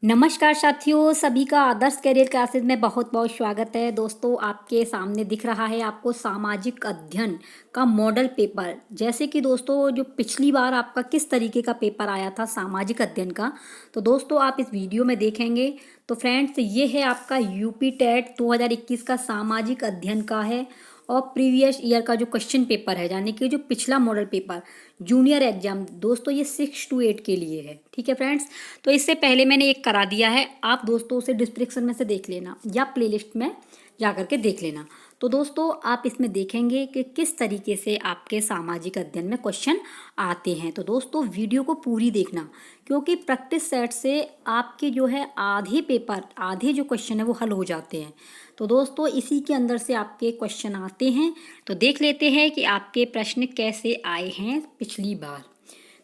नमस्कार साथियों, सभी का आदर्श करियर क्लासेस में बहुत बहुत स्वागत है। दोस्तों, आपके सामने दिख रहा है आपको सामाजिक अध्ययन का मॉडल पेपर। जैसे कि दोस्तों, जो पिछली बार आपका किस तरीके का पेपर आया था सामाजिक अध्ययन का, तो दोस्तों आप इस वीडियो में देखेंगे। तो फ्रेंड्स, ये है आपका यूपी टेट 2021 का सामाजिक अध्ययन का है और प्रीवियस ईयर का जो क्वेश्चन पेपर है, यानी कि जो पिछला मॉडल पेपर जूनियर एग्जाम, दोस्तों ये 6 to 8 के लिए है। ठीक है फ्रेंड्स, तो इससे पहले मैंने एक करा दिया है, आप दोस्तों उसे डिस्क्रिप्शन में से देख लेना या प्लेलिस्ट में जा करके देख लेना। तो दोस्तों आप इसमें देखेंगे कि किस तरीके से आपके सामाजिक अध्ययन में क्वेश्चन आते हैं। तो दोस्तों वीडियो को पूरी देखना, क्योंकि प्रैक्टिस सेट से आपके जो है आधे जो क्वेश्चन है वो हल हो जाते हैं। तो दोस्तों इसी के अंदर से आपके क्वेश्चन आते हैं। तो देख लेते हैं कि आपके प्रश्न कैसे आए हैं पिछली बार।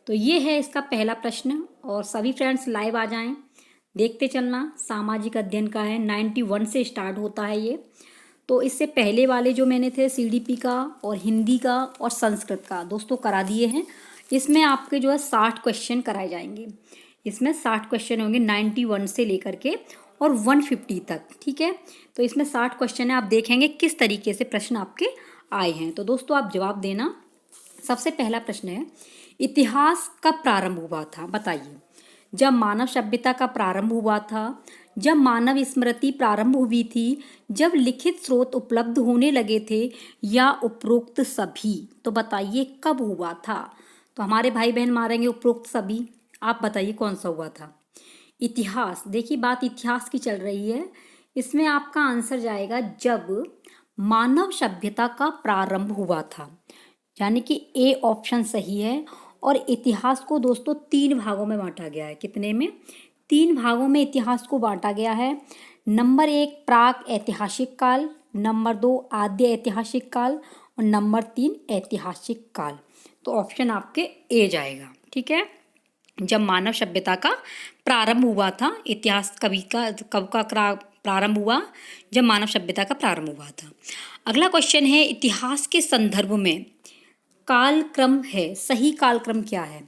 तो ये है इसका पहला प्रश्न, और सभी फ्रेंड्स लाइव आ जाएं, देखते चलना। सामाजिक अध्ययन का है, 91 से स्टार्ट होता है ये। तो इससे पहले वाले जो मैंने थे सीडीपी का और हिंदी का और संस्कृत का दोस्तों करा दिए हैं। इसमें आपके जो है 60 क्वेश्चन कराए जाएंगे। इसमें 60 क्वेश्चन होंगे 91 से लेकर के और 150 तक। ठीक है, तो इसमें 60 क्वेश्चन है। आप देखेंगे किस तरीके से प्रश्न आपके आए हैं। तो दोस्तों आप जवाब देना। सबसे पहला प्रश्न है, इतिहास कब प्रारंभ हुआ था? बताइए। जब मानव सभ्यता का प्रारंभ हुआ था, जब मानव स्मृति प्रारंभ हुई थी, जब लिखित स्रोत उपलब्ध होने लगे थे, या उपरोक्त सभी? तो बताइए कब हुआ था। तो हमारे भाई बहन मारेंगे उपरोक्त सभी। आप बताइए कौन सा हुआ था। इतिहास, देखिए बात इतिहास की चल रही है, इसमें आपका आंसर जाएगा जब मानव सभ्यता का प्रारंभ हुआ था, यानी कि ए ऑप्शन सही है। और इतिहास को दोस्तों 3 भागों में बांटा गया है। कितने में? 3 भागों में इतिहास को बांटा गया है। नंबर 1 प्राक ऐतिहासिक काल, नंबर 2 आद्य ऐतिहासिक काल, और नंबर 3 ऐतिहासिक काल। तो ऑप्शन आपके ए जाएगा। ठीक है, जब मानव सभ्यता का प्रारंभ हुआ था। इतिहास कब का प्रारंभ हुआ? जब मानव सभ्यता का प्रारंभ हुआ था। अगला क्वेश्चन है, इतिहास के संदर्भ में कालक्रम है, सही कालक्रम क्या है?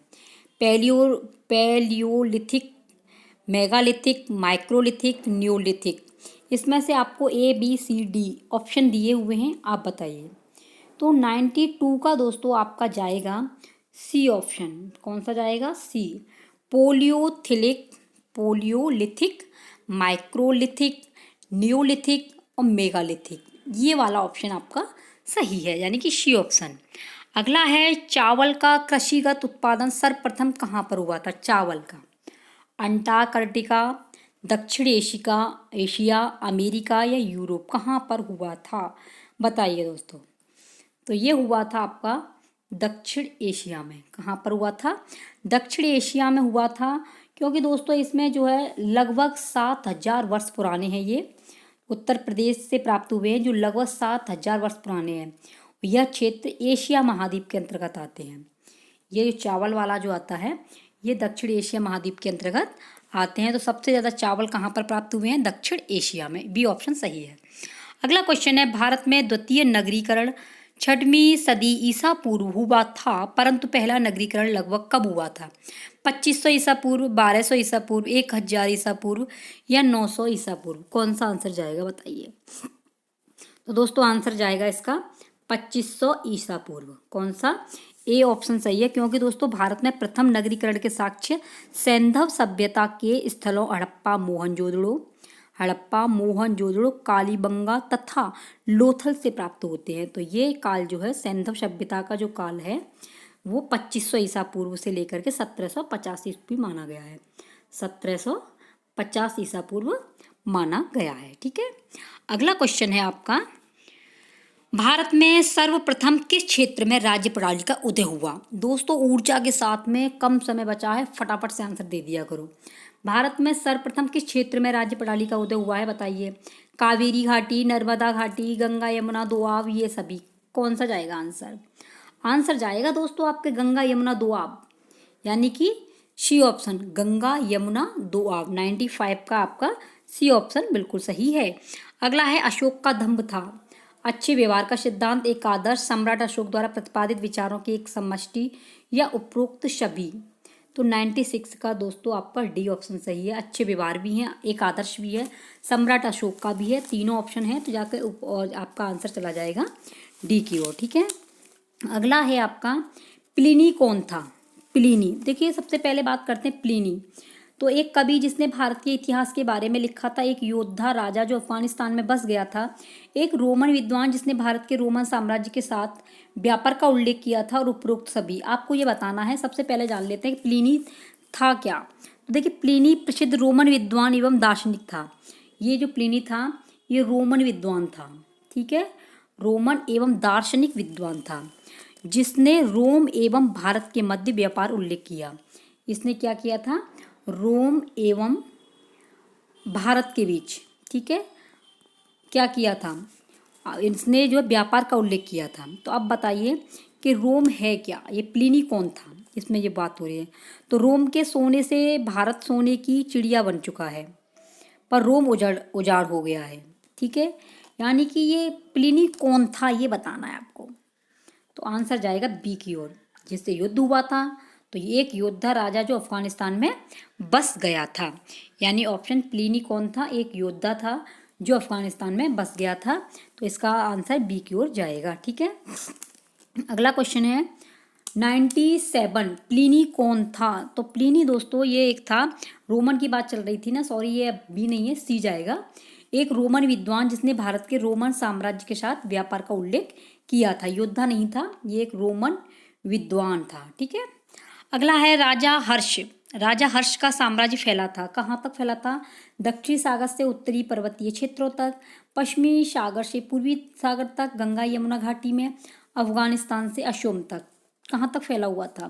Palaeolithic, megalithic, microlithic, neolithic. इसमें से आपको A B C D option दिए हुए हैं, आप बताइए। तो 92 का दोस्तों आपका जाएगा सी ऑप्शन। कौन सा जाएगा? सी। पोलियोथिलिक, पोलियोलिथिक, माइक्रोलिथिक, न्योलिथिक और मेगालिथिक, ये वाला ऑप्शन आपका सही है, यानी कि सी ऑप्शन। अगला है, चावल का कृषिगत उत्पादन सर्वप्रथम कहाँ पर हुआ था? चावल का अंटार्कटिका, दक्षिण एशिया, अमेरिका या यूरोप, कहाँ पर हुआ था? बताइए दोस्तों। तो ये हुआ था आपका दक्षिण एशिया में। कहाँ पर हुआ था? दक्षिण एशिया में हुआ था, क्योंकि दोस्तों इसमें जो है लगभग 7000 वर्ष पुराने हैं। ये उत्तर प्रदेश से प्राप्त हुए हैं, जो लगभग 7000 वर्ष पुराने हैं। यह क्षेत्र एशिया महाद्वीप के अंतर्गत आते हैं। ये जो चावल वाला जो आता है, ये दक्षिण एशिया महाद्वीप के अंतर्गत आते हैं। तो सबसे ज़्यादा चावल कहाँ पर प्राप्त हुए हैं? दक्षिण एशिया में। बी ऑप्शन सही है। अगला क्वेश्चन है, भारत में द्वितीय नगरीकरण 6वीं सदी ईसा पूर्व हुआ था, परंतु पहला नगरीकरण लगभग कब हुआ था? 2500 ईसा पूर्व, 1200 ईसा पूर्व, 1000 ईसा पूर्व या 900 ईसा पूर्व? कौन सा आंसर जाएगा बताइए। तो दोस्तों आंसर जाएगा इसका 2500 ईसा पूर्व। कौन सा? ए ऑप्शन सही है, क्योंकि दोस्तों भारत में प्रथम नगरीकरण के साक्ष्य सैंधव सभ्यता के स्थलों हड़प्पा, मोहनजोदड़ो, कालीबंगा तथा लोथल से प्राप्त होते हैं। तो ये काल जो है, सैंधव सभ्यता का जो काल है, वो 2500 ईसा पूर्व से लेकर के 1750 ईस्वी माना गया है। 1750 ईसा पूर्व माना गया है। ठीक है, अगला क्वेश्चन है आपका, भारत में सर्वप्रथम किस क्षेत्र में राज्य प्रणाली का उदय हुआ? दोस्तों ऊर्जा के साथ में कम समय बचा है, फटाफट से आंसर दे दिया करो। भारत में सर्वप्रथम किस क्षेत्र में राज्य प्रणाली का उदय हुआ है? बताइए। कावेरी घाटी, नर्मदा घाटी, गंगा यमुना दोआब, ये सभी? कौन सा जाएगा आंसर? आंसर जाएगा दोस्तों आपके गंगा यमुना दोआब, यानी कि सी ऑप्शन, गंगा यमुना दोआब। 95 का आपका सी ऑप्शन बिल्कुल सही है। अगला है, अशोक का दंभ था। अच्छे व्यवहार का सिद्धांत एक आदर्श सम्राट अशोक द्वारा प्रतिपादित विचारों की एक समष्टि या उपरोक्त सभी? तो 96 का दोस्तों आपका डी ऑप्शन सही है। अच्छे व्यवहार भी हैं, एक आदर्श भी है, सम्राट अशोक का भी है, तीनों ऑप्शन है तो जाकर और आपका आंसर चला जाएगा डी की ओर। ठीक है, अगला है आपका प्लिनी कौन था? प्लिनी, देखिए सबसे पहले बात करते हैं प्लिनी। तो एक कवि जिसने भारत के इतिहास के बारे में लिखा था, एक योद्धा राजा जो अफगानिस्तान में बस गया था, एक रोमन विद्वान जिसने भारत के रोमन साम्राज्य के साथ व्यापार का उल्लेख किया था, और उपरोक्त सभी। आपको ये बताना है। सबसे पहले जान लेते हैं कि प्लिनी था क्या। तो देखिए प्लिनी प्रसिद्ध रोमन विद्वान एवं दार्शनिक था। ये जो प्लिनी था ये रोमन विद्वान था। ठीक है, रोमन एवं दार्शनिक विद्वान था जिसने रोम एवं भारत के मध्य व्यापार उल्लेख किया। इसने क्या किया था? रोम एवं भारत के बीच, ठीक है, क्या किया था? इसने जो व्यापार का उल्लेख किया था। तो अब बताइए कि रोम है क्या? ये प्लिनी कौन था? इसमें ये बात हो रही है। तो रोम के सोने से भारत सोने की चिड़िया बन चुका है, पर रोम उजाड़ हो गया है। ठीक है, यानी कि ये प्लिनी कौन था ये बताना है आपको। तो आंसर जाएगा बी की ओर। जिससे युद्ध हुआ था, तो ये एक योद्धा राजा जो अफगानिस्तान में बस गया था। यानी ऑप्शन प्लिनी कौन था? एक योद्धा था जो अफगानिस्तान में बस गया था। तो इसका आंसर बी की ओर जाएगा। ठीक है, अगला क्वेश्चन है 97, प्लिनी कौन था? तो प्लिनी दोस्तों ये एक था, रोमन की बात चल रही थी ना, सॉरी ये बी नहीं है, सी जाएगा। एक रोमन विद्वान जिसने भारत के रोमन साम्राज्य के साथ व्यापार का उल्लेख किया था। योद्धा नहीं था, ये एक रोमन विद्वान था। ठीक है, अगला है राजा हर्ष। राजा हर्ष का साम्राज्य फैला था, कहाँ तक फैला था? दक्षिणी सागर से उत्तरी पर्वतीय क्षेत्रों तक, पश्चिमी सागर से पूर्वी सागर तक, गंगा यमुना घाटी में, अफगानिस्तान से असोम तक। कहाँ तक फैला हुआ था?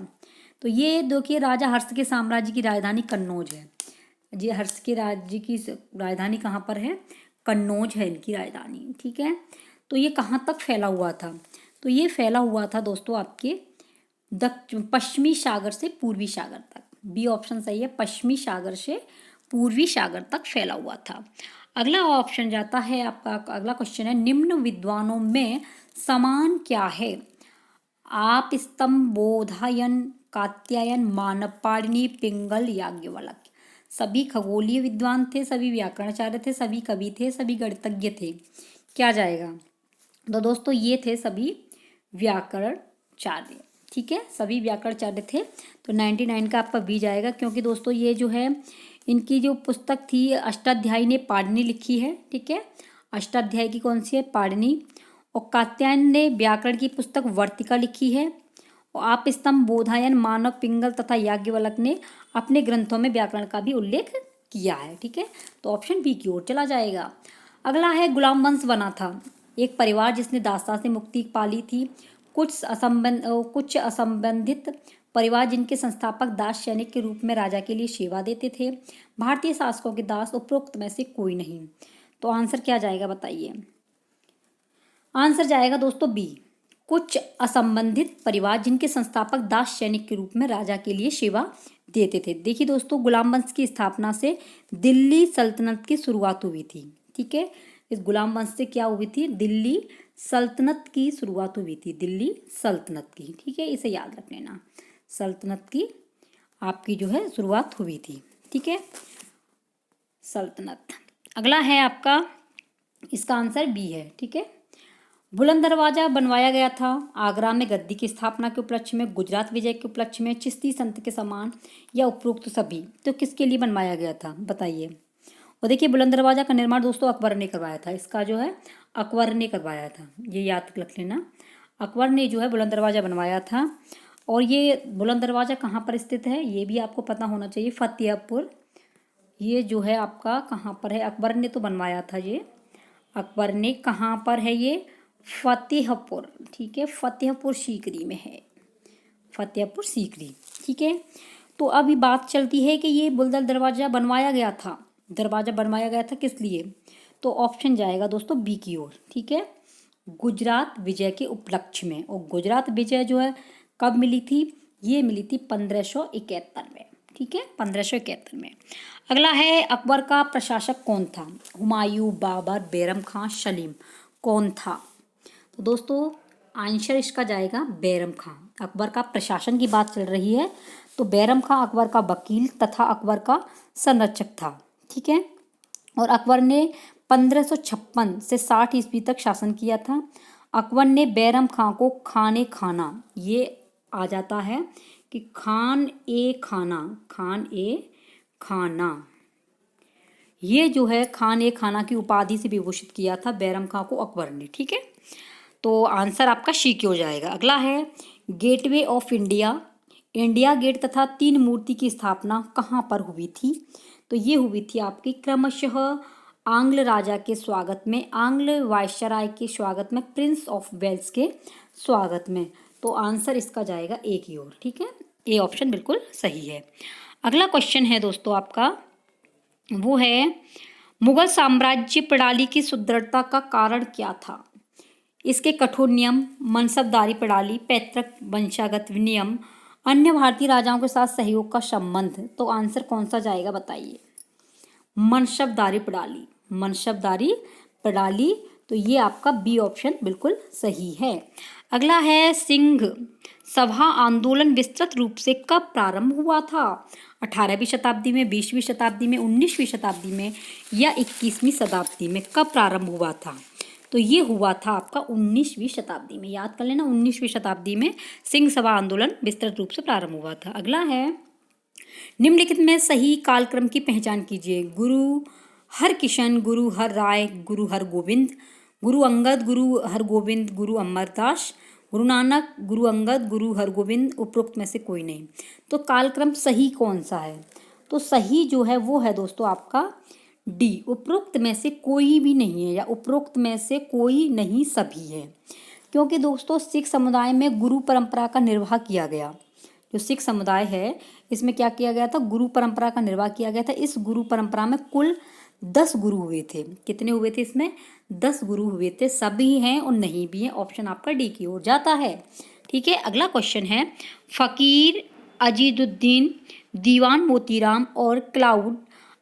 तो ये देखिए राजा हर्ष के साम्राज्य की राजधानी कन्नौज है। जी, हर्ष के राज्य की राजधानी कहाँ पर है? कन्नौज है इनकी राजधानी। ठीक है, तो ये कहाँ तक फैला हुआ था? तो ये फैला हुआ था दोस्तों आपके पश्चिमी सागर से पूर्वी सागर तक। बी ऑप्शन सही है, पश्चिमी सागर से पूर्वी सागर तक फैला हुआ था। अगला ऑप्शन जाता है आपका, अगला क्वेश्चन है निम्न विद्वानों में समान क्या है? आप स्तंभ, बोधायन, कात्यायन, मानव, पाणिनि, पिंगल, याज्ञवल्क्य। सभी खगोलीय विद्वान थे, सभी व्याकरणाचार्य थे, सभी कवि थे, सभी गणितज्ञ थे। क्या जाएगा? तो दोस्तों ये थे सभी व्याकरणाचार्य। ठीक है, सभी व्याकरणाचार्य थे। तो 99 का आपका बी जाएगा, क्योंकि दोस्तों ये जो है इनकी जो पुस्तक थी अष्टाध्यायी ने पाणिनि लिखी है। ठीक है, अष्टाध्यायी की कौन सी है? पाणिनि। और कात्यायन ने व्याकरण की पुस्तक वर्तिका लिखी है। और आप स्तंभ, बोधायन, मानव, पिंगल तथा याज्ञवल्क्य ने अपने ग्रंथों में व्याकरण का भी उल्लेख किया है। ठीक है, तो ऑप्शन बी की ओर चला जाएगा। अगला है गुलाम वंश बना था, एक परिवार जिसने दासता से मुक्ति पाली थी। कुछ असंबंधित परिवार जिनके संस्थापक दास सैनिक के रूप में राजा के लिए सेवा देते थे। भारतीय शासकों के दास उपरोक्त में से कोई नहीं। तो आंसर क्या जाएगा बताइए? आंसर जाएगा दोस्तों बी, कुछ असंबंधित परिवार जिनके संस्थापक दास सैनिक के रूप में राजा के लिए सेवा देते थे। देखिए दोस्तों, गुलाम वंश की स्थापना से दिल्ली सल्तनत की शुरुआत हुई थी। ठीक है, इस गुलाम वंश से क्या हुई थी? दिल्ली सल्तनत की शुरुआत हुई थी, दिल्ली सल्तनत की। ठीक है, इसे याद रख लेना, सल्तनत की आपकी जो है शुरुआत हुई थी। ठीक है, सल्तनत। अगला है आपका, इसका आंसर बी है। ठीक है, बुलंद दरवाजा बनवाया गया था आगरा में गद्दी की स्थापना के उपलक्ष्य में, गुजरात विजय के उपलक्ष्य में, चिश्ती संत के समान, या उपरोक्त सभी। तो किसके लिए बनवाया गया था बताइए? और देखिए बुलंद दरवाजा का निर्माण दोस्तों अकबर ने करवाया था। इसका जो है अकबर ने करवाया था, ये याद रख लेना। अकबर ने जो है बुलंद दरवाजा बनवाया था। और ये बुलंद दरवाजा कहाँ पर स्थित है ये भी आपको पता होना चाहिए, फतेहपुर। ये जो है आपका कहाँ पर है? अकबर ने तो बनवाया था ये, अकबर ने। कहाँ पर है ये? फतेहपुर। ठीक है, फतेहपुर सीकरी में है, फतेहपुर सीकरी। ठीक है, तो अभी बात चलती है कि ये बुलंद दरवाजा बनवाया गया था, दरवाजा बनवाया गया था किस लिए? तो ऑप्शन जाएगा दोस्तों बी की ओर। ठीक है, गुजरात विजय के उपलक्ष्य में। और गुजरात विजय जो है कब मिली थी? ये मिली थी 1571 में। ठीक है, 1571 में। अगला है अकबर का प्रशासक कौन था? हुमायूं, बाबर, बैरम खां, सलीम। कौन था? तो दोस्तों आंसर इसका जाएगा बैरम खां। अकबर का प्रशासन की बात चल रही है तो बैरम खां अकबर का वकील तथा अकबर का संरक्षक था। ठीक है, और अकबर ने 1556 से 60 ईस्वी तक शासन किया था। अकबर ने बैरम खां को खाने खाना, ये आ जाता है कि खान ए खाना, ये जो है खान ए खाना की उपाधि से विभूषित किया था बैरम खां को अकबर ने। ठीक है, तो आंसर आपका शी की हो जाएगा। अगला है gateway of India. India gate तथा 3 मूर्ति की स्थापना कहाँ पर हुई थी? तो ये हुई थी आपकी क्रमशः आंग्ल राजा के स्वागत में, आंग्ल वायसराय के स्वागत में, प्रिंस ऑफ वेल्स के स्वागत में। तो आंसर इसका जाएगा ए की ओर। ठीक है, ए ऑप्शन बिल्कुल सही है। अगला क्वेश्चन है दोस्तों आपका, वो है मुगल साम्राज्य प्रणाली की सुदृढ़ता का कारण क्या था? इसके कठोर नियम, मनसबदारी प्रणाली, पैतृक वंशागत नियम, अन्य भारतीय राजाओं के साथ सहयोग का संबंध। तो आंसर कौन सा जाएगा बताइए? मनसबदारी प्रणाली, तो ये आपका बी ऑप्शन बिल्कुल सही है। अगला है सिंह सभा आंदोलन विस्तृत रूप से कब प्रारंभ हुआ था? 18वीं शताब्दी में, 20वीं शताब्दी में, 19वीं शताब्दी में या 21वीं शताब्दी में? कब प्रारंभ हुआ था? तो ये हुआ था आपका 19वीं शताब्दी में। याद कर लेना, 19वीं शताब्दी में सिंह सभा आंदोलन विस्तृत रूप से प्रारंभ हुआ था। अगला है निम्नलिखित में सही कालक्रम की पहचान कीजिए। गुरु हरकिशन, गुरु हर राय, गुरु हरगोविंद, गुरु अंगद, गुरु हरगोविंद, गुरु अमरदास, गुरु नानक, गुरु अंगद, गुरु हरगोविंद, उपरोक्त में से कोई नहीं। तो कालक्रम सही कौन सा है? तो सही जो है वो है दोस्तों आपका डी, उपरोक्त में से कोई भी नहीं है, या उपरोक्त में से कोई नहीं सभी है। क्योंकि दोस्तों सिख समुदाय में गुरु परंपरा का निर्वाह किया गया। जो सिख समुदाय है इसमें क्या किया गया था? गुरु परंपरा का निर्वाह किया गया था। इस गुरु परंपरा में कुल 10 गुरु हुए थे। कितने हुए थे इसमें? 10 गुरु हुए थे। सभी हैं और नहीं भी हैं। ऑप्शन आपका डी की ओर जाता है। ठीक है, अगला क्वेश्चन है फकीर अजीजुद्दीन, दीवान मोतीराम और क्लाउड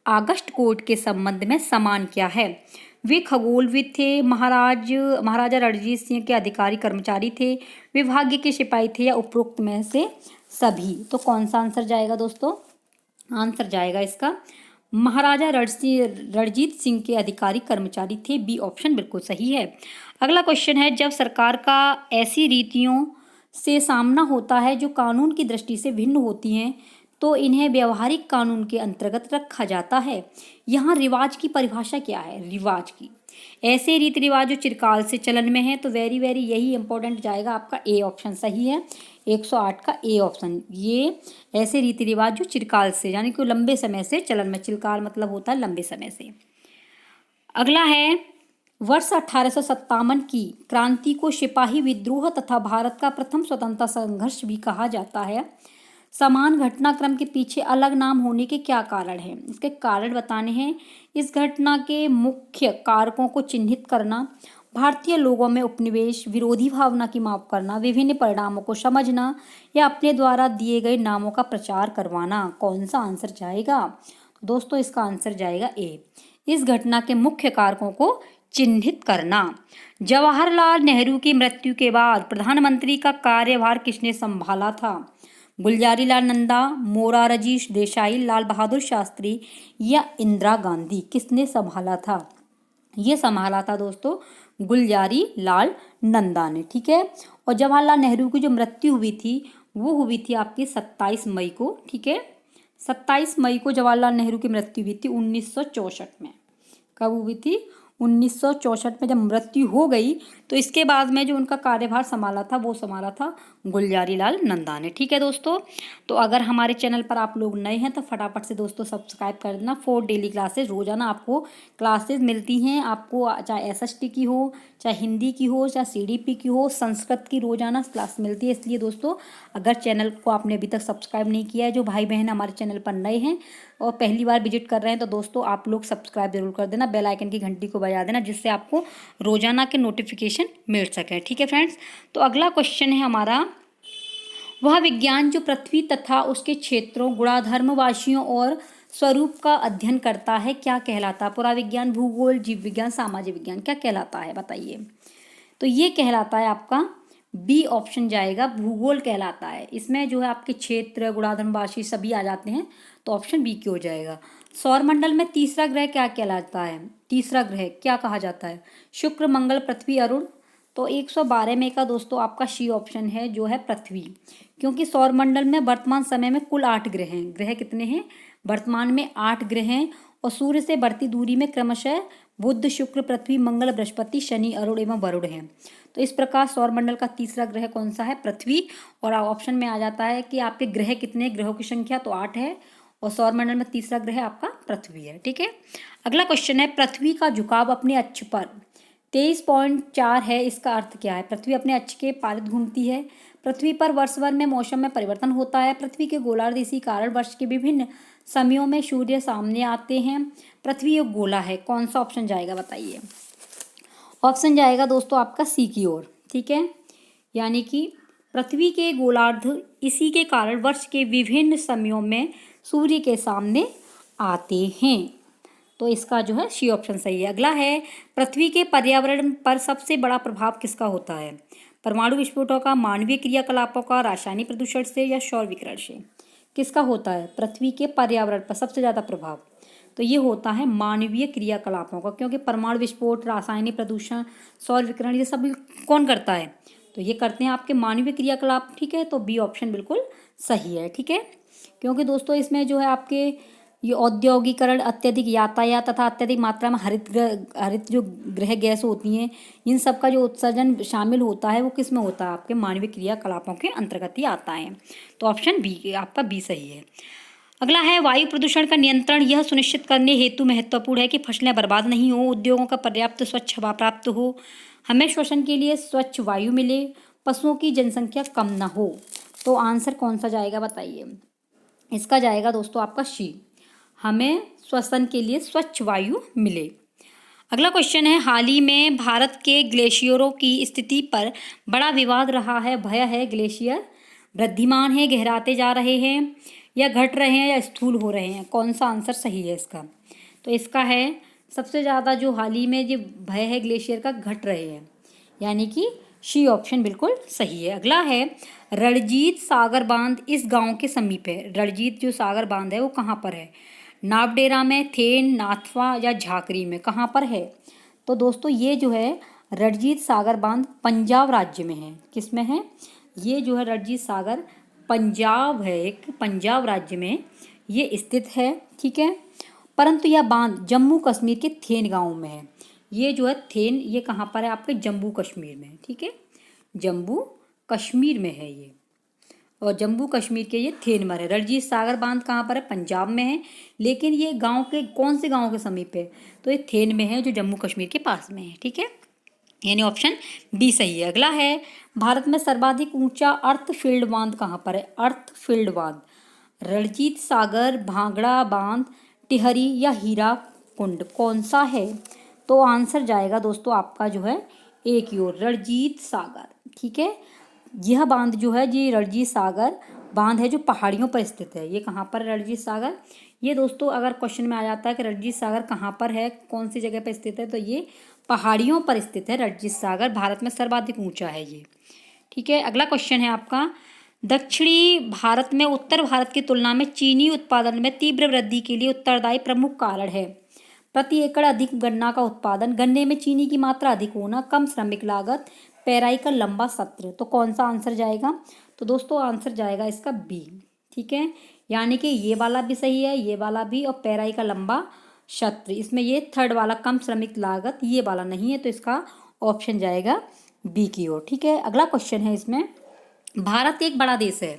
आगस्ट कोर्ट के संबंध में समान क्या है? वे खगोलविद थे, महाराजा रणजीत सिंह के अधिकारी कर्मचारी थे, विभागीय के सिपाही थे, या उपरोक्त में से सभी। तो कौन सा आंसर जाएगा दोस्तों? आंसर जाएगा इसका महाराजा रणजीत सिंह के अधिकारी कर्मचारी थे। बी ऑप्शन बिल्कुल सही है। अगला क्वेश्चन है जब सरकार का ऐसी रीतियों से सामना होता है जो कानून की दृष्टि से भिन्न होती हैं तो इन्हें व्यवहारिक कानून के अंतर्गत रखा जाता है। यहाँ रिवाज की परिभाषा क्या है? रिवाज की ऐसे रीति रिवाज जो चिरकाल से चलन में है। तो वेरी यही इंपॉर्टेंट जाएगा आपका ए ऑप्शन सही है। 108 का ए ऑप्शन। ये ऐसे रीति रिवाज जो चिरकाल से यानी कि लंबे समय से चलन में, चिरकाल मतलब होता है लंबे समय से। अगला है वर्ष 1857 की क्रांति को सिपाही विद्रोह तथा भारत का प्रथम स्वतंत्रता संघर्ष भी कहा जाता है। समान घटनाक्रम के पीछे अलग नाम होने के क्या कारण हैं? इसके कारण बताने हैं। इस घटना के मुख्य कारकों को चिन्हित करना, भारतीय लोगों में उपनिवेश विरोधी भावना की माप करना, विभिन्न परिणामों को समझना, या अपने द्वारा दिए गए नामों का प्रचार करवाना। कौन सा आंसर जाएगा? दोस्तों इसका आंसर जाएगा ए, इस घटना के मुख्य कारकों को चिन्हित करना। जवाहरलाल नेहरू की मृत्यु के बाद प्रधानमंत्री का कार्यभार किसने संभाला था? गुलजारी लाल नंदा, मोरारजी देसाई, लाल बहादुर शास्त्री या इंदिरा गांधी? किसने संभाला था? ये संभाला था दोस्तों गुलजारी लाल नंदा ने। ठीक है, और जवाहरलाल नेहरू की जो मृत्यु हुई थी वो हुई थी आपकी 27 मई को। ठीक है, 27 मई को जवाहरलाल नेहरू की मृत्यु हुई थी 1964 में। कब हुई थी? 1964 में जब मृत्यु हो गई तो इसके बाद में जो उनका कार्यभार संभाला था वो संभाला था गुलजारी लाल नंदा ने। ठीक है दोस्तों, तो अगर हमारे चैनल पर आप लोग नए हैं तो फटाफट से दोस्तों सब्सक्राइब कर देना। 4 डेली क्लासेस रोजाना आपको क्लासेस मिलती हैं। आपको चाहे SST की हो, चाहे हिंदी की हो, चाहे CDP की हो, संस्कृत की रोजाना क्लास मिलती है। इसलिए दोस्तों अगर चैनल को आपने अभी तक सब्सक्राइब नहीं किया है, जो भाई बहन हमारे चैनल पर नए हैं और पहली बार विजिट कर रहे हैं, तो दोस्तों आप लोग सब्सक्राइब जरूर कर देना, बेल आइकन की घंटी को बजा देना, जिससे आपको रोजाना के नोटिफिकेशन मिल सके। ठीक है फ्रेंड्स, तो अगला क्वेश्चन है हमारा वह विज्ञान जो पृथ्वी तथा उसके क्षेत्रों, गुणाधर्म, वासियों और स्वरूप का अध्ययन करता है क्या कहलाता? पुराविज्ञान, भूगोल, जीव विज्ञान, सामाजिक विज्ञान क्या कहलाता है बताइए? तो ये कहलाता है आपका बी ऑप्शन जाएगा, भूगोल कहलाता है। इसमें जो है आपके क्षेत्र, गुणाधर्म राशि सभी आ जाते हैं, तो ऑप्शन बी क्यों हो जाएगा। सौरमंडल में तीसरा ग्रह क्या कहलाता है, तीसरा ग्रह क्या कहा जाता है, शुक्र, मंगल, पृथ्वी, अरुण। तो 112 में का दोस्तों आपका सी ऑप्शन है जो है पृथ्वी, क्योंकि सौरमंडल में वर्तमान समय में कुल 8 ग्रह हैं। ग्रह कितने हैं वर्तमान में, 8 ग्रह हैं, और सूर्य से बढ़ती दूरी में क्रमशः बुध, शुक्र, पृथ्वी, मंगल, बृहस्पति, शनि, अरुण एवं वरुण हैं। तो इस प्रकार सौरमंडल का तीसरा ग्रह कौन सा है, पृथ्वी। और ऑप्शन में आ जाता है कि आपके ग्रह कितने, ग्रहों की संख्या तो 8 है, और सौरमंडल में तीसरा ग्रह आपका पृथ्वी है। ठीक है, अगला क्वेश्चन है, पृथ्वी का झुकाव अपने अक्ष पर 23.4 है, इसका अर्थ क्या है। पृथ्वी अपने अक्ष के पारित घूमती है। पृथ्वी पर वर्ष भर में मौसम में परिवर्तन होता है। पृथ्वी के गोलार्ध, इसी कारण वर्ष के विभिन्न समयों में सूर्य सामने आते हैं। पृथ्वी एक गोला है, कौन सा ऑप्शन जाएगा बताइए। ऑप्शन जाएगा दोस्तों आपका सी की ओर। ठीक है, यानी कि पृथ्वी के गोलार्ध, इसी के कारण वर्ष के विभिन्न समयों में सूर्य के सामने आते हैं। तो इसका जो है सी ऑप्शन सही है। अगला है, पृथ्वी के पर्यावरण पर सबसे बड़ा प्रभाव किसका होता है। परमाणु विस्फोटों का, मानवीय क्रियाकलापों का, रासायनिक प्रदूषण से, या सौर विकिरण से। किसका होता है पृथ्वी के पर्यावरण पर सबसे ज़्यादा प्रभाव। तो ये होता है मानवीय क्रियाकलापों का, क्योंकि परमाणु विस्फोट, रासायनिक प्रदूषण, सौर विकिरण, ये सब कौन करता है, तो ये करते हैं आपके मानवीय क्रियाकलाप। ठीक है, तो बी ऑप्शन बिल्कुल सही है। ठीक है, क्योंकि दोस्तों इसमें जो है आपके ये औद्योगिकरण, अत्यधिक यातायात तथा अत्यधिक मात्रा में हरित जो गृह गैस होती हैं, इन सब का जो उत्सर्जन शामिल होता है वो किस में होता है, आपके मानवीय क्रियाकलापों के अंतर्गत ही आता है। तो ऑप्शन बी आपका बी सही है। अगला है, वायु प्रदूषण का नियंत्रण यह सुनिश्चित करने हेतु महत्वपूर्ण है कि फसलें बर्बाद नहीं हो, उद्योगों का पर्याप्त स्वच्छ हवा प्राप्त हो, हमें श्वसन के लिए स्वच्छ वायु मिले, पशुओं की जनसंख्या कम न हो। तो आंसर कौन सा जाएगा बताइए। इसका जाएगा दोस्तों आपका सी, हमें श्वसन के लिए स्वच्छ वायु मिले। अगला क्वेश्चन है, हाल ही में भारत के ग्लेशियरों की स्थिति पर बड़ा विवाद रहा है। भय है ग्लेशियर वृद्धिमान है, गहराते जा रहे हैं, या घट रहे हैं, या स्थूल हो रहे हैं। कौन सा आंसर सही है इसका। तो इसका है सबसे ज़्यादा जो हाल ही में जो भय है ग्लेशियर का, घट रहे हैं, यानी कि सी ऑप्शन बिल्कुल सही है। अगला है, रणजीत सागर बांध इस गांव के समीप है। रणजीत जो सागर बांध है वो कहाँ पर है, नावडेरा में, थेन, नाथवा, या झाकरी में, कहाँ पर है। तो दोस्तों ये जो है रणजीत सागर बांध पंजाब राज्य में है। किस में है, ये जो है रणजीत सागर पंजाब है, एक पंजाब राज्य में ये स्थित है। ठीक है, परंतु यह बांध जम्मू कश्मीर के थेन गांव में है। ये जो है थेन, ये कहाँ पर है आपके जम्मू कश्मीर में। ठीक है, जम्मू कश्मीर में है ये, और जम्मू कश्मीर के ये थेन में है। रणजीत सागर बांध कहाँ पर है, पंजाब में है, लेकिन ये गांव के कौन से गांव के समीप है, तो ये थेन में है जो जम्मू कश्मीर के पास में है। ठीक है, यानी ऑप्शन बी सही है। अगला है, भारत में सर्वाधिक ऊंचा अर्थ फील्ड बांध कहाँ पर है। अर्थ फील्ड बांध रणजीत सागर, भांगड़ा बांध, टिहरी, या हीरा कुंड, कौन सा है। तो आंसर जाएगा दोस्तों आपका जो है ए की ओर, रणजीत सागर। ठीक है, यह बांध जो है ये रणजीत सागर बांध है जो पहाड़ियों पर स्थित है। ये कहाँ पर है रणजीत सागर, ये दोस्तों अगर क्वेश्चन में आ जाता है कि रणजीत सागर कहाँ पर है, कौन सी जगह पर स्थित है, तो ये पहाड़ियों पर स्थित है रणजीत सागर, भारत में सर्वाधिक ऊंचा है ये। ठीक है, अगला क्वेश्चन है आपका, दक्षिणी भारत में उत्तर भारत की तुलना में चीनी उत्पादन में तीव्र वृद्धि के लिए उत्तरदायी प्रमुख कारण है। प्रति एकड़ अधिक गन्ना का उत्पादन, गन्ने में चीनी की मात्रा अधिक होना, कम श्रमिक लागत, पेराई का लंबा सत्र। तो कौन सा आंसर जाएगा, तो दोस्तों आंसर जाएगा इसका बी। ठीक है, यानी कि ये वाला भी सही है, ये वाला भी, और पेराई का लंबा सत्र, इसमें ये थर्ड वाला कम श्रमिक लागत ये वाला नहीं है, तो इसका ऑप्शन जाएगा बी की ओर। ठीक है, अगला क्वेश्चन है इसमें, भारत एक बड़ा देश है।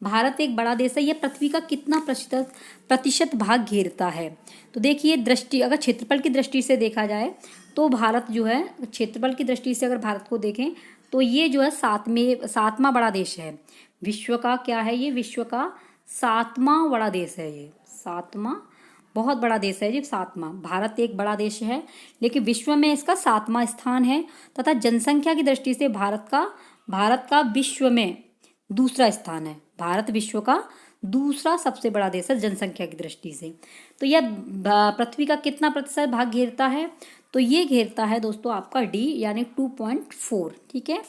भारत एक बड़ा देश है, यह पृथ्वी का कितना प्रतिशत भाग घेरता है। तो देखिए दृष्टि, अगर क्षेत्रफल की दृष्टि से देखा जाए तो भारत जो है, क्षेत्रफल की दृष्टि से अगर भारत को देखें तो ये जो है सातवां बड़ा देश है विश्व का। क्या है ये, विश्व का 7वां बड़ा देश है ये, 7वां बहुत बड़ा देश है ये, 7वां। भारत एक बड़ा देश है लेकिन विश्व में इसका 7वां स्थान है, तथा जनसंख्या की दृष्टि से भारत का विश्व में दूसरा स्थान है। भारत विश्व का दूसरा सबसे बड़ा देश है जनसंख्या की दृष्टि से। तो यह पृथ्वी का कितना प्रतिशत भाग घेरता है, तो ये घेरता है दोस्तों आपका डी, यानी 2.4। ठीक है,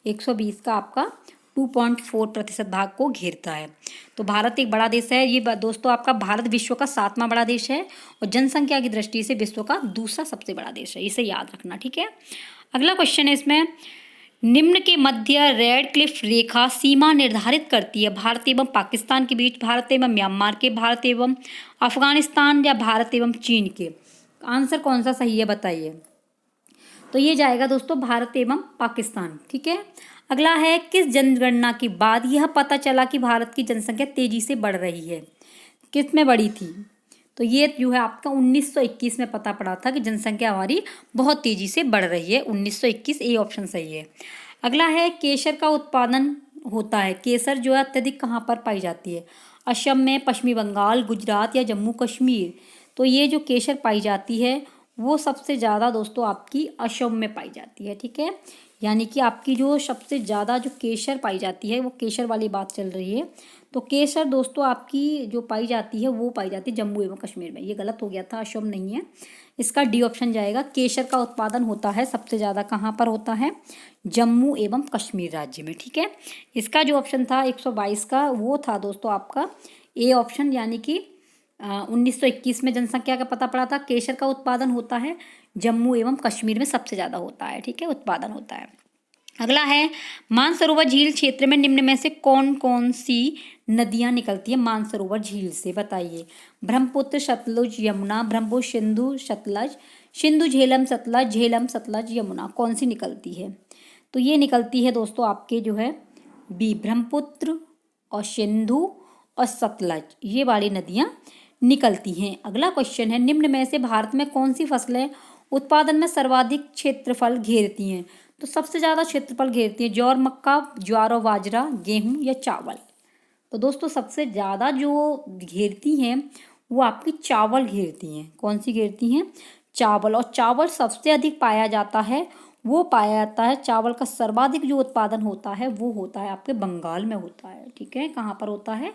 120 का आपका 2.4% भाग को घेरता है। तो भारत एक बड़ा देश है। ये दोस्तों आपका भारत विश्व का 7वां बड़ा देश है और जनसंख्या की दृष्टि से विश्व का दूसरा सबसे बड़ा देश है। इसे याद रखना, ठीक है। अगला क्वेश्चन है इसमें, निम्न के मध्य रेड क्लिफ रेखा सीमा निर्धारित करती है भारत एवं पाकिस्तान के बीच, भारत एवं म्यांमार के, भारत एवं अफगानिस्तान या भारत एवं चीन के। आंसर कौन सा सही है बताइए। तो ये जाएगा दोस्तों भारत एवं पाकिस्तान, ठीक है। अगला है, किस जनगणना के बाद यह पता चला कि भारत की जनसंख्या तेजी से बढ़ रही है। किस में बढ़ी थी। तो ये जो है आपका 1921 में पता पड़ा था कि जनसंख्या हमारी बहुत तेजी से बढ़ रही है। 1921 ए ऑप्शन सही है। अगला है, केसर का उत्पादन होता है। केसर जो है अत्यधिक कहाँ पर पाई जाती है। असम में, पश्चिमी बंगाल, गुजरात या जम्मू कश्मीर। तो ये जो केसर पाई जाती है वो सबसे ज़्यादा दोस्तों आपकी असम में पाई जाती है, ठीक है। यानी कि आपकी जो सबसे ज़्यादा जो केसर पाई जाती है वो केसर वाली बात चल रही है। तो केसर दोस्तों आपकी जो पाई जाती है वो पाई जाती है जम्मू एवं कश्मीर में। ये गलत हो गया था, असम नहीं है। इसका डी ऑप्शन जाएगा। केसर का उत्पादन होता है सबसे ज़्यादा कहाँ पर होता है, जम्मू एवं कश्मीर राज्य में, ठीक है। इसका जो ऑप्शन था 122 का वो था दोस्तों आपका ए ऑप्शन, यानी कि 1921 में जनसंख्या का पता पड़ा था। केसर का उत्पादन होता है जम्मू एवं कश्मीर में सबसे ज़्यादा होता है, ठीक है, उत्पादन होता है। अगला है, मानसरोवर झील क्षेत्र में निम्न में से कौन कौन सी नदियाँ निकलती हैं मानसरोवर झील से, बताइए। ब्रह्मपुत्र, सतलुज, यमुना, ब्रह्मपुत्र, सिंधु, सतलज, सिंधु, झेलम, सतलज, झेलम, सतलज, यमुना, कौन सी निकलती है। तो ये निकलती है दोस्तों आपके जो है बी, ब्रह्मपुत्र और सिंधु और सतलज, ये वाली नदियाँ निकलती हैं। अगला क्वेश्चन है, निम्न में से भारत में कौन सी फसलें उत्पादन में सर्वाधिक क्षेत्रफल घेरती हैं। तो सबसे ज़्यादा क्षेत्रफल घेरती हैं जौर, मक्का, ज्वार और बाजरा, गेहूं या चावल। तो दोस्तों सबसे ज़्यादा जो घेरती हैं वो आपकी चावल घेरती हैं। कौन सी घेरती हैं, चावल। और चावल सबसे अधिक पाया जाता है, वो पाया जाता है चावल का सर्वाधिक जो उत्पादन होता है वो होता है आपके बंगाल में होता है, ठीक है। कहाँ पर होता है,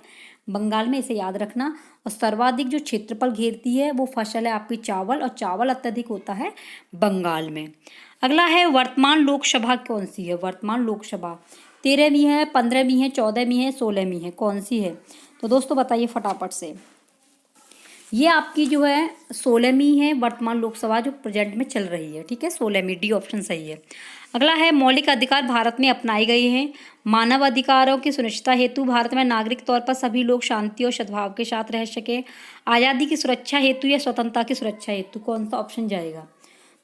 बंगाल में, इसे याद रखना। और सर्वाधिक जो क्षेत्रफल घेरती है वो फसल है आपकी चावल, और चावल अत्यधिक होता है बंगाल में। अगला है, वर्तमान लोकसभा कौन सी है। वर्तमान लोकसभा 13वीं है, 15वीं है, 14वीं है, 16वीं है, कौन सी है। तो दोस्तों बताइए फटाफट से। ये आपकी जो है 16वीं है वर्तमान लोकसभा जो प्रेजेंट में चल रही है, ठीक है, 16वीं, डी ऑप्शन सही है। अगला है, मौलिक अधिकार भारत में अपनाए गए हैं। मानव अधिकारों की सुनिश्चितता हेतु भारत में नागरिक तौर पर सभी लोग शांति और सद्भाव के साथ रह सके। आज़ादी की सुरक्षा हेतु या स्वतंत्रता की सुरक्षा हेतु, कौन सा ऑप्शन जाएगा।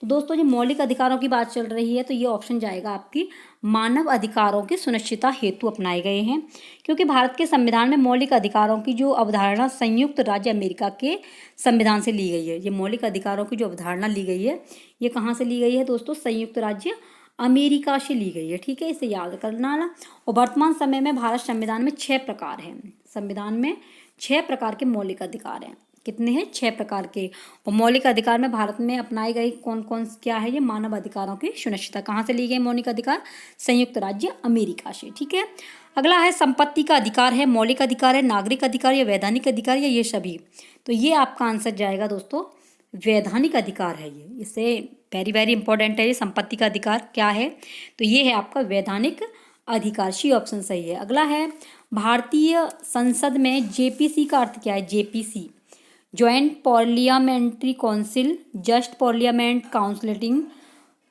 तो दोस्तों जो मौलिक अधिकारों की बात चल रही है तो ये ऑप्शन जाएगा आपकी मानव अधिकारों की सुनिश्चितता हेतु अपनाए गए हैं, क्योंकि भारत के संविधान में मौलिक अधिकारों की जो अवधारणा संयुक्त राज्य अमेरिका के संविधान से ली गई है। ये मौलिक अधिकारों की जो अवधारणा ली गई है ये कहाँ से ली गई है दोस्तों, संयुक्त राज्य अमेरिका से ली गई है, ठीक है, इसे याद करना। और वर्तमान समय में भारत संविधान में 6 प्रकार हैं। संविधान में 6 प्रकार के मौलिक अधिकार हैं। कितने हैं, 6 प्रकार के। और मौलिक अधिकार में भारत में अपनाए गए कौन कौन क्या है, ये मानव अधिकारों की सुनिश्चितता। कहाँ से ली गई मौलिक अधिकार, संयुक्त राज्य अमेरिका से, ठीक है। अगला है, संपत्ति का अधिकार है, मौलिक अधिकार है, नागरिक अधिकार या वैधानिक अधिकार या ये सभी। तो ये आपका आंसर जाएगा दोस्तों वैधानिक अधिकार है। ये इससे वेरी वेरी इंपॉर्टेंट है, ये संपत्ति का अधिकार क्या है, तो ये है आपका वैधानिक अधिकार, सी ऑप्शन सही है। अगला है, भारतीय संसद में जेपीसी का अर्थ क्या है। JPC joint parliamentary council, just parliament counselling,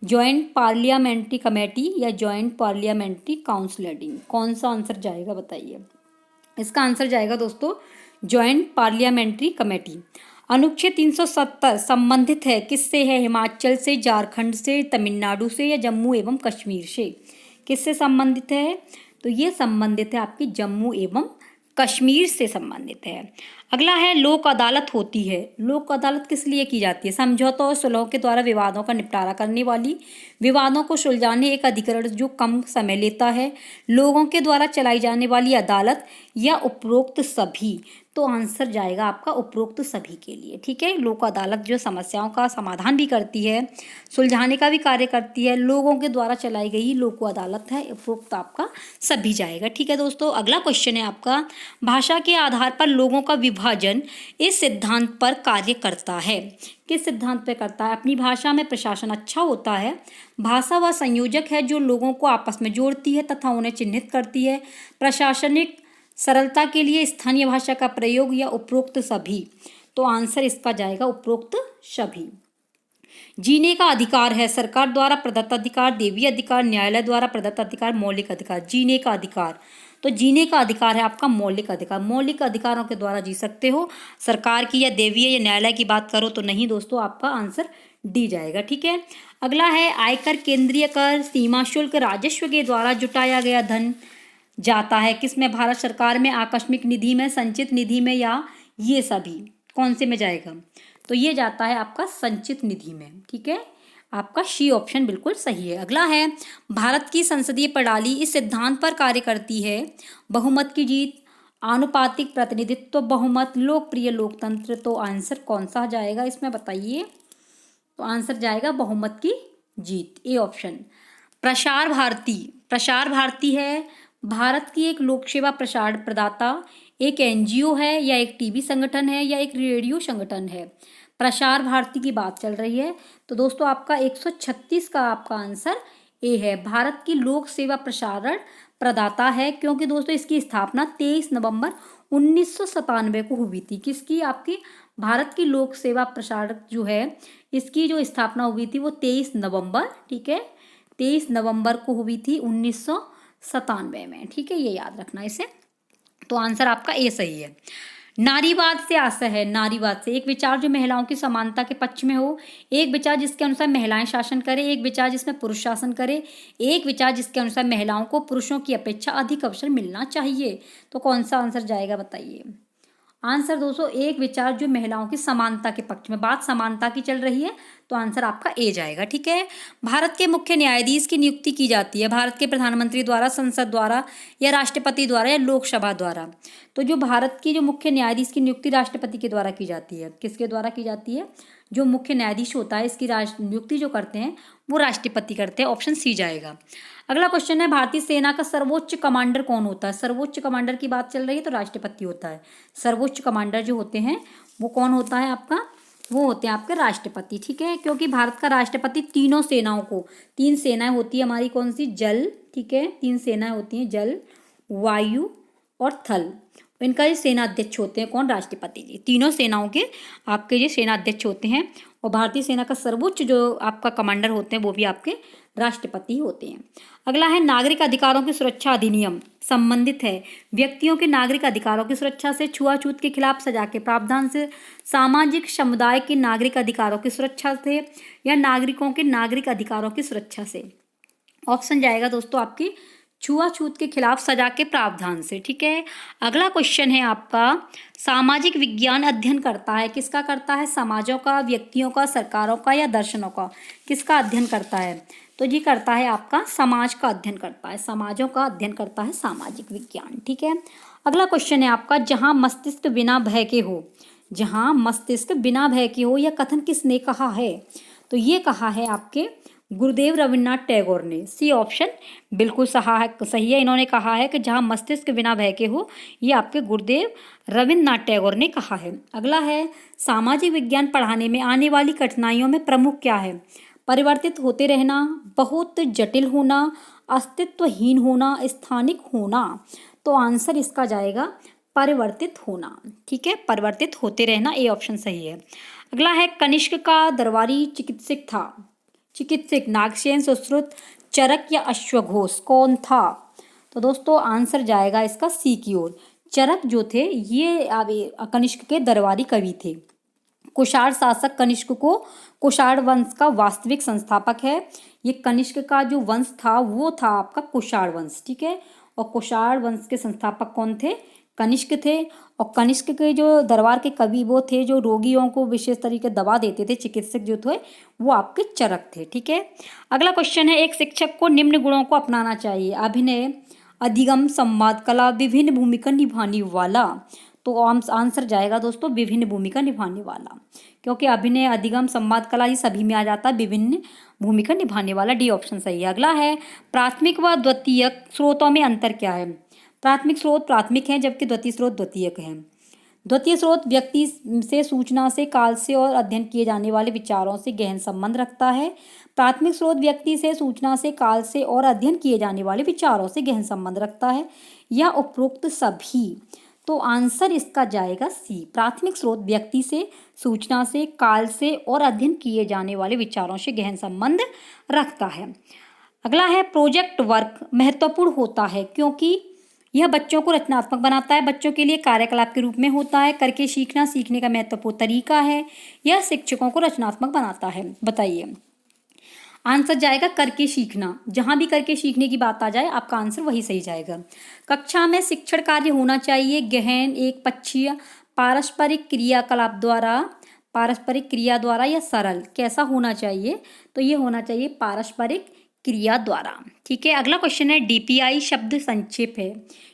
joint parliamentary committee या ज्वाइंट पार्लियामेंट्री काउंसिलिंग, कौन सा आंसर जाएगा बताइए। इसका आंसर जाएगा दोस्तों ज्वाइंट पार्लियामेंट्री कमेटी। अनुच्छेद 370 संबंधित है किससे है, हिमाचल से, झारखंड से, तमिलनाडु से या जम्मू एवं कश्मीर से। किससे संबंधित है, तो ये संबंधित है आपकी जम्मू एवं कश्मीर से संबंधित है। अगला है, लोक अदालत होती है। लोक अदालत किस लिए की जाती है, समझौतों और सुलह के द्वारा विवादों का निपटारा करने वाली, विवादों को सुलझाने एक अधिकरण जो कम समय लेता है। लोगों के द्वारा चलाई जाने वाली अदालत या उपरोक्त सभी? तो आंसर जाएगा आपका उपरोक्त सभी के लिए। ठीक है, लोक अदालत जो समस्याओं का समाधान भी करती है, सुलझाने का भी कार्य करती है, लोगों के द्वारा चलाई गई लोक अदालत है, उपरोक्त आपका सभी जाएगा। ठीक है दोस्तों, अगला क्वेश्चन है आपका, भाषा के आधार पर लोगों का विभाजन इस सिद्धांत पर कार्य करता है। किस सिद्धांत पर करता है? अपनी भाषा में प्रशासन अच्छा होता है, भाषा वह संयोजक है जो लोगों को आपस में जोड़ती है तथा उन्हें चिन्हित करती है, प्रशासनिक सरलता के लिए स्थानीय भाषा का प्रयोग, या उपरोक्त सभी? तो आंसर इसका जाएगा उपरोक्त सभी। जीने का अधिकार है, सरकार द्वारा प्रदत्त अधिकार, देवी अधिकार, न्यायालय द्वारा प्रदत्त अधिकार, मौलिक अधिकार। जीने का अधिकार, तो जीने का अधिकार है आपका मौलिक अधिकार। मौलिक अधिकारों के द्वारा जी सकते हो। सरकार की या देवीय या न्यायालय की बात करो तो नहीं दोस्तों, आपका आंसर डी जाएगा। ठीक है, अगला है आयकर, केंद्रीय कर, सीमा शुल्क, राजस्व के द्वारा जुटाया गया धन जाता है किसमें? भारत सरकार में, आकस्मिक निधि में, संचित निधि में, या ये सभी? कौन से में जाएगा? तो ये जाता है आपका संचित निधि में। ठीक है, आपका सी ऑप्शन बिल्कुल सही है। अगला है, भारत की संसदीय प्रणाली इस सिद्धांत पर कार्य करती है, बहुमत की जीत, आनुपातिक प्रतिनिधित्व, बहुमत, लोकप्रिय लोकतंत्र। तो आंसर कौन सा जाएगा इसमें बताइए? तो आंसर जाएगा बहुमत की जीत, ए ऑप्शन। प्रसार भारती, प्रसार भारती है भारत की एक लोक सेवा प्रसार प्रदाता, एक एनजीओ है, या एक टीवी संगठन है, या एक रेडियो संगठन है? प्रसार भारती की बात चल रही है। तो दोस्तों आपका 136 का आपका आंसर ए है, भारत की लोक सेवा प्रसारण प्रदाता है, क्योंकि दोस्तों इसकी स्थापना 23 नवंबर 1997 को हुई थी। किसकी? आपकी भारत की लोक सेवा प्रसारक जो है, इसकी जो स्थापना हुई थी वो 23 नवंबर, ठीक है, 23 नवंबर को हुई थी 1997 में। ठीक है, ये याद रखना इसे। तो आंसर आपका ए सही है। नारीवाद से आशय है, नारीवाद से एक विचार जो महिलाओं की समानता के पक्ष में हो, एक विचार जिसके अनुसार महिलाएं शासन करें, एक विचार जिसमें पुरुष शासन करे, एक विचार जिसके अनुसार महिलाओं को पुरुषों की अपेक्षा अधिक अवसर मिलना चाहिए। तो कौन सा आंसर जाएगा बताइए? आंसर दोस्तों एक विचार जो महिलाओं की समानता के पक्ष में, बात समानता की चल रही है, तो आंसर आपका ए जाएगा। ठीक है, भारत के मुख्य न्यायाधीश की नियुक्ति की जाती है भारत के प्रधानमंत्री द्वारा, संसद द्वारा, या राष्ट्रपति द्वारा, या लोकसभा द्वारा? तो जो भारत की जो मुख्य न्यायाधीश की नियुक्ति राष्ट्रपति के द्वारा की जाती है। किसके द्वारा की जाती है? जो मुख्य न्यायाधीश होता है इसकी नियुक्ति जो करते हैं वो राष्ट्रपति करते हैं, ऑप्शन सी जाएगा। अगला क्वेश्चन है, भारतीय सेना का सर्वोच्च कमांडर कौन होता है? सर्वोच्च कमांडर की बात चल रही है तो राष्ट्रपति होता है। सर्वोच्च कमांडर जो होते हैं वो कौन होता है आपका? वो होते हैं आपके राष्ट्रपति। ठीक है, क्योंकि भारत का राष्ट्रपति तीनों सेनाओं को, 3 सेनाएं होती है हमारी, कौन सी? जल, ठीक है, 3 सेनाएं होती हैं, जल, वायु और थल। इनका ये सेना अध्यक्ष होते हैं कौन? राष्ट्रपति जी। तीनों सेनाओं के आपके ये सेना अध्यक्ष होते हैं, और भारतीय सेना का सर्वोच्च जो आपका कमांडर होते हैं वो भी आपके राष्ट्रपति होते हैं। अगला है, नागरिक अधिकारों की सुरक्षा अधिनियम संबंधित है व्यक्तियों के नागरिक अधिकारों की सुरक्षा से, छुआछूत के खिलाफ सजा के प्रावधान से, सामाजिक समुदाय के नागरिक अधिकारों की सुरक्षा से, या नागरिकों के नागरिक अधिकारों की सुरक्षा से? ऑप्शन जाएगा दोस्तों आपकी छुआछूत के खिलाफ सजा के प्रावधान से। ठीक है, अगला क्वेश्चन है आपका, सामाजिक विज्ञान अध्ययन करता है, किसका करता है? समाजों का, व्यक्तियों का, सरकारों का, या दर्शनों का? किसका अध्ययन करता है? तो जी करता है आपका समाज का अध्ययन करता है, समाजों का अध्ययन करता है सामाजिक विज्ञान। ठीक है, अगला क्वेश्चन है आपका, जहां मस्तिष्क बिना भय के हो, जहां मस्तिष्क बिना भय के हो, यह कथन किसने कहा है? तो ये कहा है आपके गुरुदेव रविन्द्रनाथ टैगोर ने। सी ऑप्शन बिल्कुल सही है। इन्होंने कहा है कि जहां मस्तिष्क बिना भय के हो, ये आपके गुरुदेव रविन्द्रनाथ टैगोर ने कहा है। अगला है, सामाजिक विज्ञान पढ़ाने में आने वाली कठिनाइयों में प्रमुख क्या है? परिवर्तित होते रहना, बहुत जटिल होना, अस्तित्वहीन होना, स्थानिक होना? तो आंसर इसका जाएगा परिवर्तित होना। ठीक है, परिवर्तित होते रहना, ए ऑप्शन सही है। अगला है, कनिष्क का दरबारी चिकित्सक था, चिकित्सक नागसेन, सुश्रुत, चरक, या अश्वघोष? कौन था? तो दोस्तों आंसर जाएगा इसका सी की ओर। चरक जो थे ये कनिष्क के दरबारी कवि थे। कुषाण शासक कनिष्क को कुषाण वंश का वास्तविक संस्थापक है। ये कनिष्क का जो वंश था वो था आपका कुषाण वंश। ठीक है, और कुषाण वंश के संस्थापक कौन थे? कनिष्क थे। और कनिष्क के जो दरबार के कवि वो थे जो रोगियों को विशेष तरीके दवा देते थे, चिकित्सक जो थे वो आपके चरक थे। ठीक है, अगला क्वेश्चन है, एक शिक्षक को निम्न गुणों को अपनाना चाहिए: अभिनय, अधिगम, संवाद कला, विभिन्न भूमिका निभाने वाला। तो आंसर जाएगा दोस्तों विभिन्न भूमिका निभाने वाला, क्योंकि अभिनय, अधिगम, संवाद कला ये सभी में आ जाता है विभिन्न भूमिका निभाने वाला। डी ऑप्शन सही है। अगला है प्राथमिक व द्वितीयक स्रोतों में अंतर क्या है। प्राथमिक स्रोत प्राथमिक है जबकि द्वितीय स्रोत द्वितीयक है। द्वितीय स्रोत व्यक्ति से, सूचना से, काल से और अध्ययन किए जाने वाले विचारों से गहन संबंध रखता है। प्राथमिक स्रोत व्यक्ति से, सूचना से, काल से और अध्ययन किए जाने वाले विचारों से गहन संबंध रखता है, या उपरोक्त सभी। तो आंसर इसका जाएगा सी, प्राथमिक स्रोत व्यक्ति से, सूचना से, काल से और अध्ययन किए जाने वाले विचारों से गहन संबंध रखता है। अगला है प्रोजेक्ट वर्क महत्वपूर्ण होता है क्योंकि यह बच्चों को रचनात्मक बनाता है, बच्चों के लिए कार्यकलाप के रूप में होता है, करके सीखना सीखने का महत्वपूर्ण तरीका है, यह शिक्षकों को रचनात्मक बनाता है। बताइए आंसर जाएगा करके सीखना। जहां भी करके सीखने की बात आ जाए आपका आंसर वही सही जाएगा। कक्षा में शिक्षण कार्य होना चाहिए गहन, एक पक्षीय, पारस्परिक क्रियाकलाप द्वारा, पारस्परिक क्रिया द्वारा, या सरल। कैसा होना चाहिए, तो ये होना चाहिए पारस्परिक क्रिया द्वारा। ठीक है। अगला क्वेश्चन है डीपीआई शब्द संक्षेप है।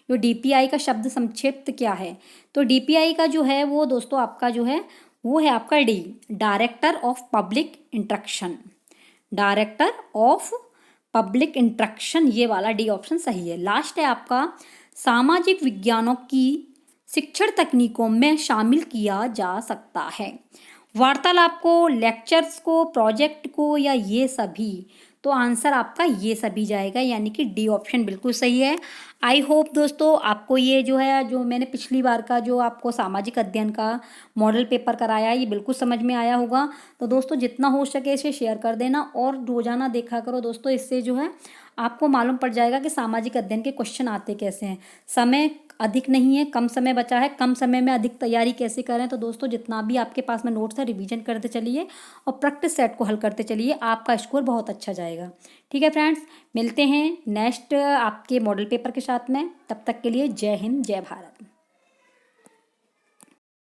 जो डीपीआई का शब्द संक्षिप्त क्या है, तो डीपीआई का जो है वो दोस्तों आपका जो है वो है आपका D, director of public instruction. Director of public instruction, ये वाला डी ऑप्शन सही है। लास्ट है आपका सामाजिक विज्ञानों की शिक्षण तकनीकों में शामिल किया जा सकता है। वार्तालाप को, लेक्चर्स को, प्रोजेक्ट को, या ये सभी। तो आंसर आपका ये सभी जाएगा, यानी कि डी ऑप्शन बिल्कुल सही है। आई होप दोस्तों आपको ये जो है, जो मैंने पिछली बार का जो आपको सामाजिक अध्ययन का मॉडल पेपर कराया ये बिल्कुल समझ में आया होगा। तो दोस्तों जितना हो सके इसे शेयर कर देना और रोजाना देखा करो दोस्तों, इससे जो है आपको मालूम पड़ जाएगा कि सामाजिक अध्ययन के क्वेश्चन आते कैसे हैं। समय अधिक नहीं है, कम समय बचा है, कम समय में अधिक तैयारी कैसे करें। तो दोस्तों जितना भी आपके पास में नोट्स है रिवीजन करते चलिए और प्रैक्टिस सेट को हल करते चलिए, आपका स्कोर बहुत अच्छा जाएगा। ठीक है फ्रेंड्स, मिलते हैं नेक्स्ट आपके मॉडल पेपर के साथ में। तब तक के लिए जय हिंद, जय भारत।